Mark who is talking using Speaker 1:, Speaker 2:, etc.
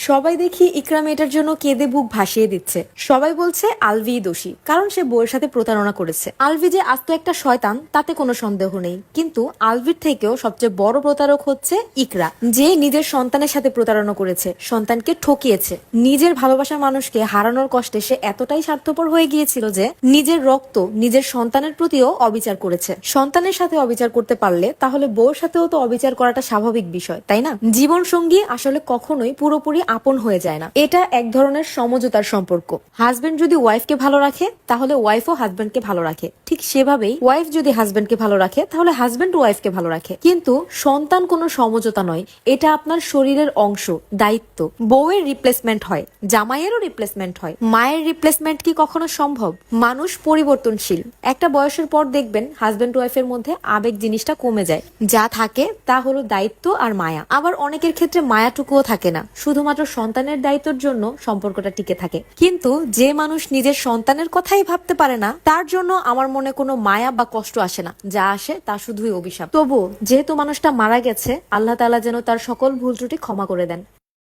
Speaker 1: সবাই দেখি ইকরা মেয়েটার জন্য কেঁদে বুক ভাসিয়ে দিচ্ছে। সবাই বলছে আলভি দোষী, কারণ সে বউয়ের সাথে প্রতারণা করেছে। আলভি যে আস্ত একটা শয়তান তাতে কোনো সন্দেহ নেই, কিন্তু আলভির থেকেও সবচেয়ে বড় প্রতারক হচ্ছে ইকরা, যে নিজের সন্তানের সাথে প্রতারণা করেছে, সন্তানকে ঠকিয়েছে। নিজের ভালোবাসার মানুষকে হারানোর কষ্টে সে এতটাই স্বার্থপর হয়ে গিয়েছিল যে নিজের রক্ত নিজের সন্তানের প্রতিও অবিচার করেছে। সন্তানের সাথে অবিচার করতে পারলে তাহলে বউয়ের সাথেও তো অবিচার করাটা স্বাভাবিক বিষয়, তাই না? জীবন সঙ্গী আসলে কখনোই পুরোপুরি আপন হয়ে যায় না, এটা এক ধরনের সমঝোতার সম্পর্ক। হাজবেন্ড যদি ওয়াইফকে ভালো রাখে তাহলে ওয়াইফও হাজবেন্ডকে ভালো রাখে, ঠিক সেভাবেই ওয়াইফ যদি হাজবেন্ডকে ভালো রাখে তাহলে হাজবেন্ড ওয়াইফকে ভালো রাখে। কিন্তু সন্তান কোনো সমঝোতা নয়, এটা আপনার শরীরের অংশ, দায়িত্ব। বউয়ের রিপ্লেসমেন্ট হয়, জামাইয়েরও রিপ্লেসমেন্ট হয়, মায়ের রিপ্লেসমেন্ট কি কখনো সম্ভব? মানুষ পরিবর্তনশীল। একটা বয়সের পর দেখবেন হাজবেন্ড ওয়াইফের মধ্যে আবেগ জিনিসটা কমে যায়, যা থাকে তা হলো দায়িত্ব আর মায়া। আবার অনেকের ক্ষেত্রে মায়াটুকুও থাকে না, শুধুমাত্র সন্তানের দায়িত্বের জন্য সম্পর্কটা টিকে থাকে। কিন্তু যে মানুষ নিজের সন্তানের কথাই ভাবতে পারে না, তার জন্য আমার মনে কোনো মায়া বা কষ্ট আসে না, যা আসে তা শুধুই অভিশাপ। তবু যেহেতু মানুষটা মারা গেছে, আল্লাহ তাআলা যেন তার সকল ভুল ত্রুটি ক্ষমা করে দেন।